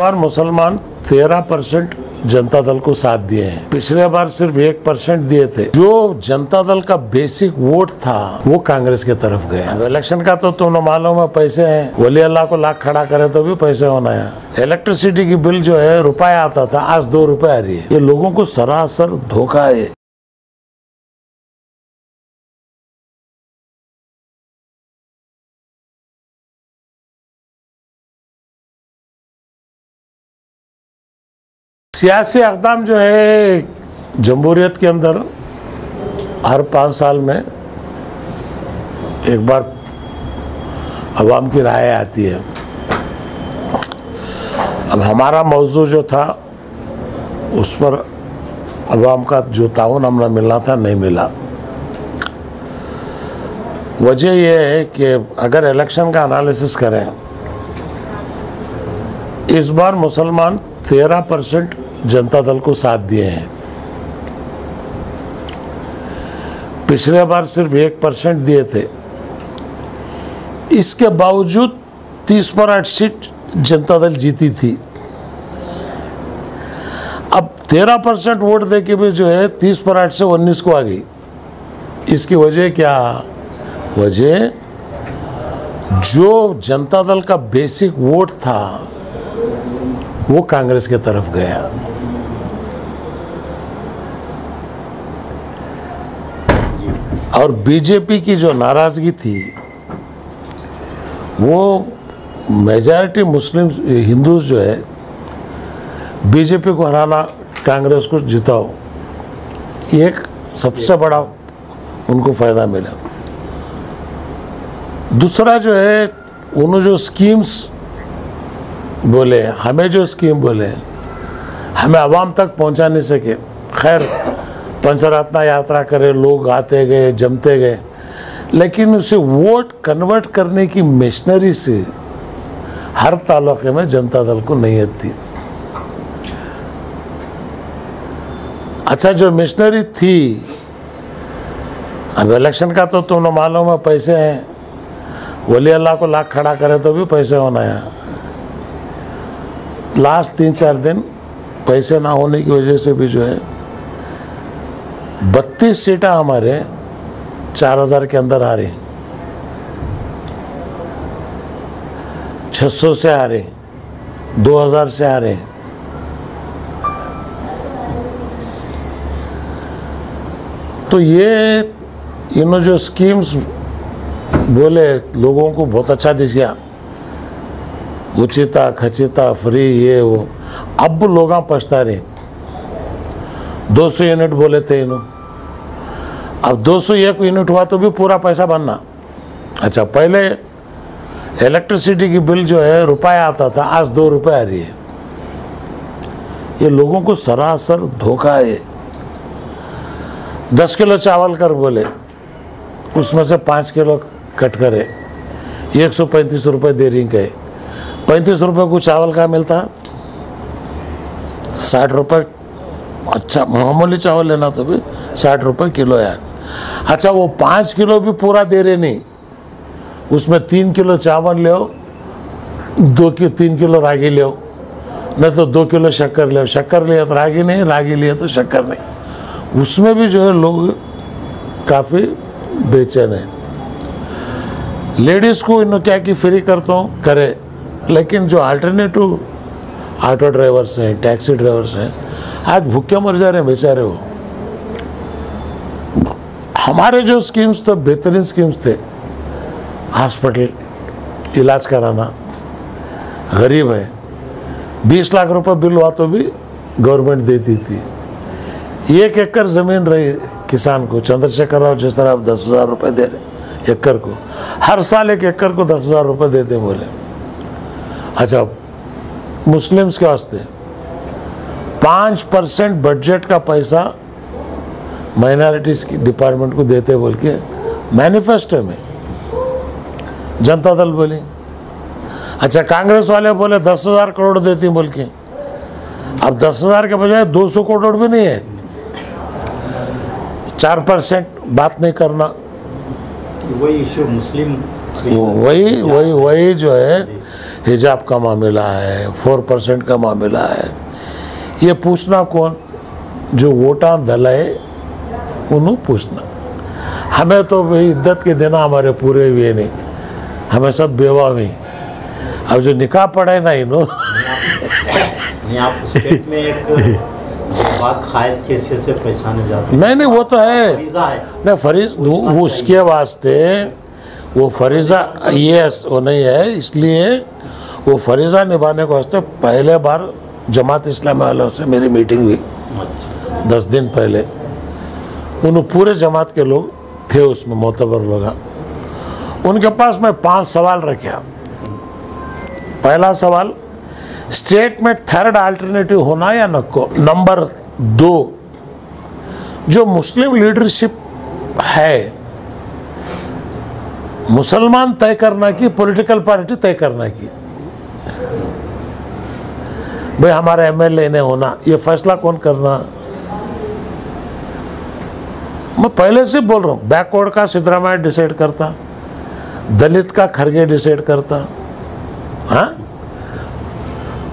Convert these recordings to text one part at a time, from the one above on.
बार मुसलमान 13% जनता दल को साथ दिए हैं। पिछले बार सिर्फ 1% दिए थे। जो जनता दल का बेसिक वोट था वो कांग्रेस की तरफ गया। इलेक्शन का तो तुम्हें मालूम है, पैसे हैं। वली अल्लाह को लाख खड़ा करे तो भी पैसे होना है। इलेक्ट्रिसिटी की बिल जो है रुपया आता था, आज 2 रुपए आ रही है। ये लोगों को सरासर धोखा है। सियासी अक़दाम जो है जमहूरियत के अंदर हर 5 साल में एक बार अवाम की राय आती है। अब हमारा मौजू जो था उस पर अवाम का जो ताउन हमने मिलना था नहीं मिला। वजह यह है कि अगर इलेक्शन का एनालिसिस करें, इस बार मुसलमान 13% जनता दल को साथ दिए हैं। पिछले बार सिर्फ 1% दिए थे। इसके बावजूद 30 पर 8 सीट जनता दल जीती थी। अब 13% वोट देके भी जो है 30 पर 8 से 19 को आ गई। इसकी वजह क्या? वजह जो जनता दल का बेसिक वोट था वो कांग्रेस की तरफ गया। और बीजेपी की जो नाराजगी थी वो मेजॉरिटी मुस्लिम हिंदूज जो है बीजेपी को हराना, कांग्रेस को जिताओ, एक सबसे बड़ा उनको फायदा मिला। दूसरा जो है उन्होंने जो स्कीम्स बोले, हमें जो स्कीम बोले हमें आवाम तक पहुंचा नहीं सके। खैर पंचरत्न यात्रा करे, लोग आते गए, जमते गए, लेकिन उसे वोट कन्वर्ट करने की मशीनरी से हर तालुके में जनता दल को नहीं आती। अच्छा, जो मशीनरी थी, अब इलेक्शन का तो तुम्हें मालूम है, पैसे हैं। वली अल्लाह को लाख खड़ा करे तो भी पैसे होना है। लास्ट 3-4 दिन पैसे ना होने की वजह से भी जो है 32 सीटें हमारे 4000 के अंदर आ रही, 600 से आ रही, 2000 से आ रहे। तो ये इन्होंने जो स्कीम्स बोले लोगों को बहुत अच्छा दिख गया, उचिता खचिता फ्री ये वो। अब लोग पछता रहे। 200 यूनिट बोले थे इन्हों, अब 201 यूनिट हुआ तो भी पूरा पैसा बनना। अच्छा, पहले इलेक्ट्रिसिटी की बिल जो है रुपया आता था, आज 2 रुपए आ रही है। ये लोगों को सरासर धोखा है। 10 किलो चावल कर बोले, उसमें से 5 किलो कट करे, 135 रुपये दे रही गए। 35 रुपये को चावल का मिलता, 60 रुपये। अच्छा, मामूली चावल लेना तो भी 60 रुपये किलो यार। अच्छा, वो 5 किलो भी पूरा दे रहे नहीं, उसमें 3 किलो चावल ले, 3 किलो रागी ले, नहीं तो 2 किलो शक्कर ले। शक्कर लिया तो रागी नहीं, रागी लिया तो शक्कर नहीं। उसमें भी जो है लोग काफ़ी बेचैन हैं। लेडीज़ को इन्होंने क्या कि फ्री करता हूँ करे, लेकिन जो अल्टरनेटिव ऑटो ड्राइवर्स हैं, टैक्सी ड्राइवर्स हैं, आज भूखे मर जा रहे हैं बेचारे। वो हमारे जो स्कीम्स तो बेहतरीन स्कीम्स थे। हॉस्पिटल इलाज कराना, गरीब है, 20 लाख रुपए बिल हुआ तो भी गवर्नमेंट देती थी। 1 एकड़ ज़मीन रही किसान को, चंद्रशेखर राव जिस तरह 10,000 रुपये दे रहे एकड़ को, हर साल 1 एकड़ को 10,000 रुपये देते बोले। अच्छा, मुस्लिम्स के वास्ते 5% बजट का पैसा माइनॉरिटीज़ की डिपार्टमेंट को देते बोल के मैनिफेस्टो में जनता दल बोली। अच्छा, कांग्रेस वाले बोले 10,000 करोड़ देती बोल के। अब 10,000 के बजाय 200 करोड़ भी नहीं है। 4% बात नहीं करना, वही इशू मुस्लिम वही जो है हिजाब का मामला है, 4% का मामला है, ये पूछना कौन? जो वोटा दलाए उन्होंने पूछना। हमें तो भाई इद्दत के देना हमारे पूरे हुए नहीं, हमें सब बेवा में। अब जो निकाह पड़ा है ना इन्हों आप स्टेट में एक बात खायद के हिस्से से पहचाने जाते हैं। नहीं वो तो है, फरीजा है नहीं फरीज वो उसके वास्ते वो फरीजा ये वो नहीं है, इसलिए वो फरीजा निभाने के वास्ते पहले बार जमात इस्लामी वालों से मेरी मीटिंग हुई 10 दिन पहले। उन पूरे जमात के लोग थे उसमें, मोतबर लोग। उनके पास मैं 5 सवाल रखे। पहला सवाल, स्टेट में थर्ड अल्टरनेटिव होना या नको। नंबर 2, जो मुस्लिम लीडरशिप है मुसलमान तय करना की, पॉलिटिकल पार्टी तय करना की। भाई हमारा एमएलए ने होना, ये फैसला कौन करना? मैं पहले से बोल रहा हूँ, बैकवर्ड का सिद्धरामैया डिसाइड करता, दलित का खरगे डिसाइड करता, हाँ,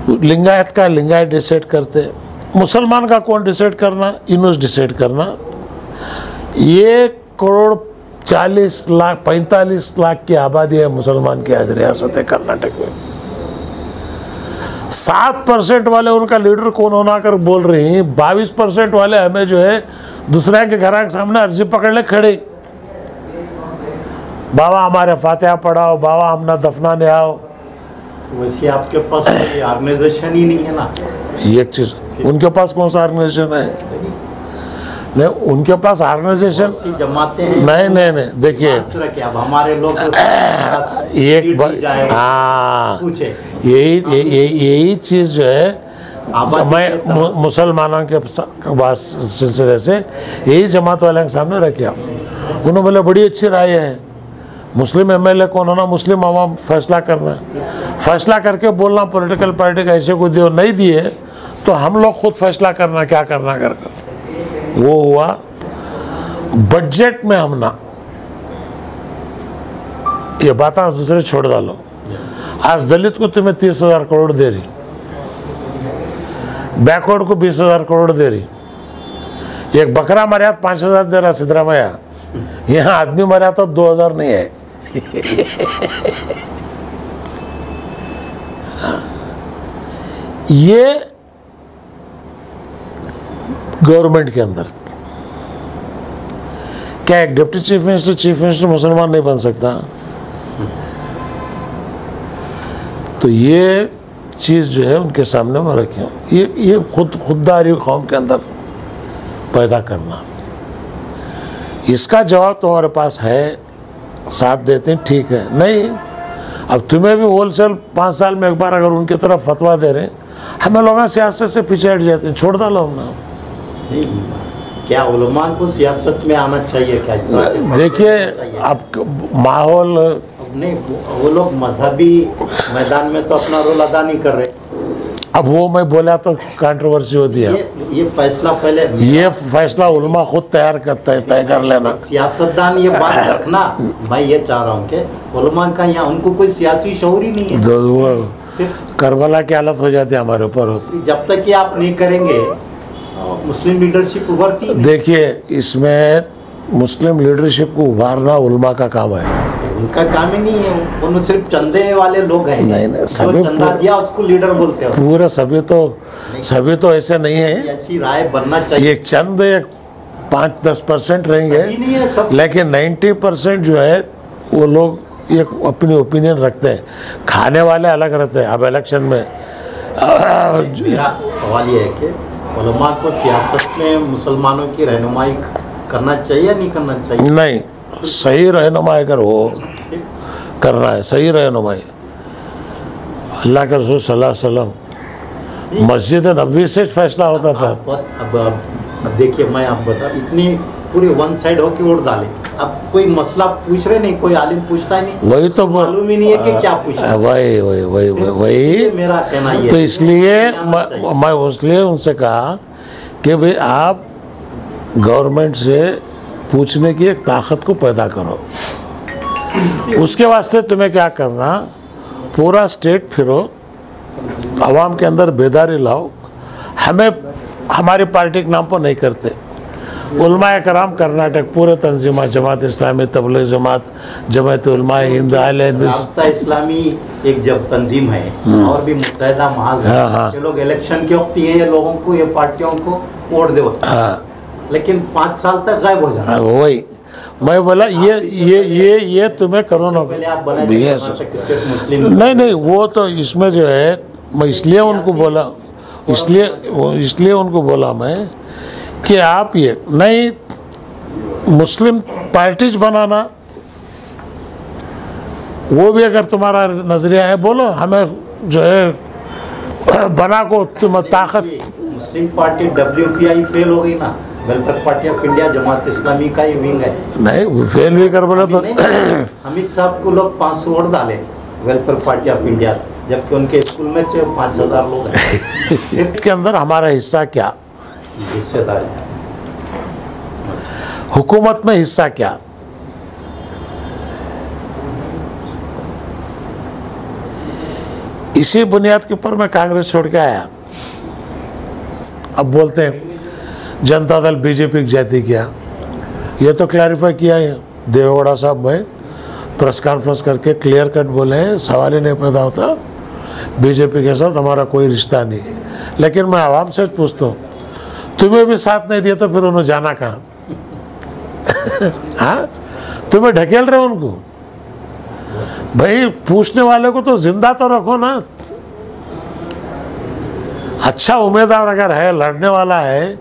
लिंगायत का लिंगायत डिसाइड करते, मुसलमान का कौन डिसाइड करना? इन्होंने डिसाइड करना। 1,40,45 लाख की आबादी है मुसलमान की आज रियासत है कर्नाटक में। 7% वाले उनका लीडर कौन होना कर बोल रही हैं, 22% वाले हमें जो है दूसरे के घर के सामने अर्जी पकड़ ले खड़े, बाबा हमारे फातिहा पढ़ाओ, बाबा हम ना दफनाने आओ। वैसे आपके पास कोई ऑर्गेनाइजेशन ही नहीं है ना। ये एक चीज, उनके पास कौन सा ऑर्गेनाइजेशन है? नहीं उनके पास ऑर्गेनाइजेशन जमाते हैं। नहीं देखिए, अब हमारे लोग एक हाँ, यही चीज जो है मैं मुसलमानों के सिलसिले से यही जमात वाले के सामने रखा। उन्होंने बोले बड़ी अच्छी राय है, मुस्लिम एमएलए कौन होना, मुस्लिम आवाम फैसला करना, फैसला करके बोलना पॉलिटिकल पार्टी का ऐसे को दियो, नहीं दिए तो हम लोग खुद फैसला करना क्या करना कर। वो हुआ बजट में हम ना, ये बात दूसरे छोड़ डालो। आज दलित को तुम्हें 30,000 करोड़ दे रही, बैकवर्ड को 20,000 करोड़ दे रही, एक बकरा मर्या 5,000 दे रहा सिद्धरामैया, यहाँ आदमी मर्या तो 2,000 नहीं है। ये गवर्नमेंट के अंदर क्या एक डिप्टी चीफ मिनिस्टर मुसलमान नहीं बन सकता? तो ये चीज़ जो है उनके सामने मैं रखी हूँ। ये खुददारी कौम के अंदर पैदा करना, इसका जवाब तुम्हारे पास है, साथ देते हैं ठीक है। नहीं, अब तुम्हें भी होलसेल 5 साल में एक बार अगर उनकी तरफ फतवा दे रहे हैं, हमें लोग सियासत से पीछे हट जाते हैं, छोड़ डालो ना। क्या उलमा को सियासत में आना चाहिए क्या? देखिए अब माहौल नहीं, वो लोग मजहबी मैदान में तो अपना रोल अदा नहीं कर रहे। अब वो मैं बोला तो कंट्रोवर्सी होती है। ये फैसला पहले, ये फैसला उलमा खुद तय कर लेना। सियासतदान ये बात रखना, मैं ये चाह रहा हूँ कि उलमा का यहाँ उनको कोई सियासी शऊर ही नहीं है। वो करबला की हालत हो जाती है हमारे ऊपर। जब तक कि आप नहीं करेंगे मुस्लिम लीडरशिप उभरती। देखिए इसमें मुस्लिम लीडरशिप को उभारना उलमा का काम है, उनका काम ही नहीं है। वो सिर्फ चंदे वाले लोग हैं। नहीं सभी चंदा दिया उसको लीडर बोलते हैं। पूरा सभी तो ऐसे नहीं है। ऐसी राय बनना चाहिए। ये चंद 5-10% रहेंगे, लेकिन 90% जो है वो लोग एक अपनी ओपिनियन रखते हैं। खाने वाले अलग रहते हैं। अब इलेक्शन में मेरा सवाल ये है कि उलमा को सियासत में मुसलमानों की रहनुमाई करना चाहिए या नहीं करना चाहिए? नहीं, सही रहनुमाई अगर हो करना है, सही रहनुमाई। अल्लाह के रसूल सल्लल्लाहु अलैहि वसल्लम मस्जिद नबवी से फैसला होता था। अब देखिए मैं आप बता, इतनी पूरे वन साइड होके वोट डाले, अब कोई मसला पूछ रहे नहीं, कोई आलिम पूछता ही नहीं। वही तो मालूम ही नहीं है कि क्या पूछना। वही मेरा कहना ये। तो इसलिए मैं इसलिए उनसे कहा कि भाई आप गवर्नमेंट से पूछने की एक ताकत को पैदा करो। उसके वास्ते तुम्हें क्या करना, पूरा स्टेट फिरो, आवाम के अंदर बेदारी लाओ। हमें हमारी पार्टी के नाम पर नहीं करते। उलमाए कराम कर्नाटक पूरे तंजीमात, जमात इस्लामी, तबलीग जमात, जमात उलमाए हिंद, अहले हिंद, राब्ता इस्लामी एक जब तंजीम है और भी मुत्तहिदा महाज है, हाँ। ये लोग इलेक्शन के वक्त ये लोगों को, ये पार्टियों को वोट दे होता है, लेकिन 5 साल तक गायब हो जाना। वही मैं बोला, ये तुम्हें करो ना। पहले आप बनाए थे कर्नाटक स्टेट मुस्लिम। नहीं, वो तो इसमें जो है, मैं इसलिए उनको बोला, इसलिए उनको बोला मैं कि आप ये नहीं मुस्लिम पार्टीज बनाना, वो भी अगर तुम्हारा नजरिया है बोलो, हमें जो है बना को तुम ताकत। मुस्लिम पार्टी WPI फेल हो गई ना, welfare party of India Jamaat Islami का ही विंग है। नहीं फेल भी कर बोले तो अमित साहब को लोग 500 वोट डाले वेलफेयर पार्टी ऑफ इंडिया से, जबकि उनके स्कूल में 5000 लोग हैं। के अंदर हमारा हिस्सा क्या, हिस्सेदारी, हुकूमत में हिस्सा क्या? इसी बुनियाद के ऊपर मैं कांग्रेस छोड़ के आया। अब बोलते हैं जनता दल बीजेपी की जाति क्या, ये तो क्लैरिफाई किया है देवेगौड़ा साहब में प्रेस कॉन्फ्रेंस करके, क्लियर कट बोले हैं, सवाल ही नहीं पैदा होता, बीजेपी के साथ हमारा कोई रिश्ता नहीं। लेकिन मैं आवाम से पूछता हूँ, तुम्हें भी साथ नहीं दिया तो फिर उन्होंने जाना कहाँ? हाँ, तुम्हें ढकेल रहे हो उनको? भाई पूछने वाले को तो जिंदा तो रखो ना। अच्छा उम्मीदवार अगर है, लड़ने वाला है,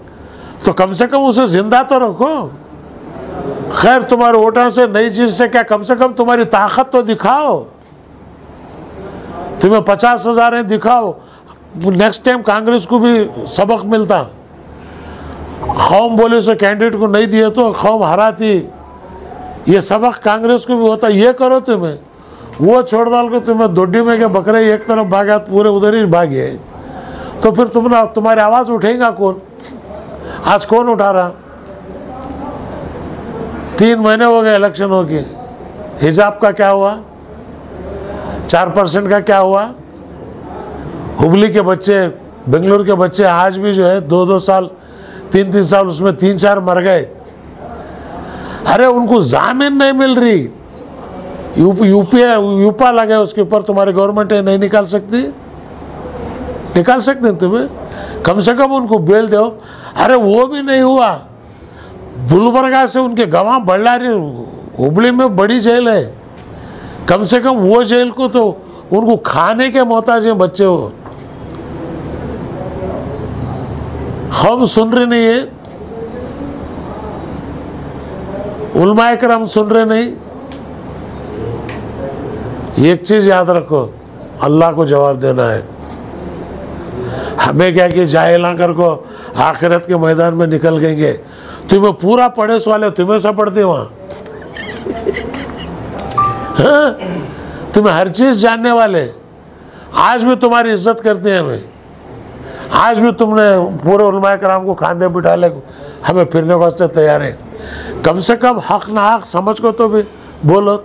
तो कम से कम उसे जिंदा तो रखो। खैर तुम्हारे वोटर से नहीं जीत से क्या, कम से कम तुम्हारी ताकत तो दिखाओ। तुम्हें 50,000 है, दिखाओ। नेक्स्ट टाइम कांग्रेस को भी सबक मिलता। कौम बोले से कैंडिडेट को नहीं दिए तो कौम हराती, ये सबक कांग्रेस को भी होता। ये करो तुम्हें, वो छोड़ डाल के तुम्हें दोड्डी में के बकरे एक तरफ भागा, पूरे उधर ही भागे, तो फिर तुम्हारी आवाज़ उठेगा कौन? आज कौन उठा रहा? 3 महीने हो गए इलेक्शन हो के, हिजाब का क्या हुआ? 4% का क्या हुआ? हुबली के बच्चे, बेंगलुरु के बच्चे आज भी जो है 2-2 साल, 3-3 साल, उसमें 3-4 मर गए। अरे उनको जामीन नहीं मिल रही, यूपा लगे उसके ऊपर, तुम्हारी गवर्नमेंट नहीं निकाल सकती? निकाल सकते हैं तुम्हें, कम से कम उनको बेल दो। अरे वो भी नहीं हुआ, गुलबर्गा से उनके गवाह बल्लारी, हुबली में बड़ी जेल है, कम से कम वो जेल को तो उनको खाने के मोहताज हैं बच्चे। हो हम सुन रहे नहीं है, उलमाए कराम सुन रहे नहीं। एक चीज याद रखो, अल्लाह को जवाब देना है। हमें क्या कि जाहिला कर को आखिरत के मैदान में निकल गएंगे। तुम्हें पूरा पड़ोस वाले तुम्हें सब पढ़ते वहां, हाँ? तुम्हें हर चीज जानने वाले आज भी तुम्हारी इज्जत करते हैं। हमें आज भी तुमने पूरे उलमाए कराम को खांदे बिठा ले, हमें फिरने वास्ते तैयार है। कम से कम हक ना हक समझ को तो भी बोलो।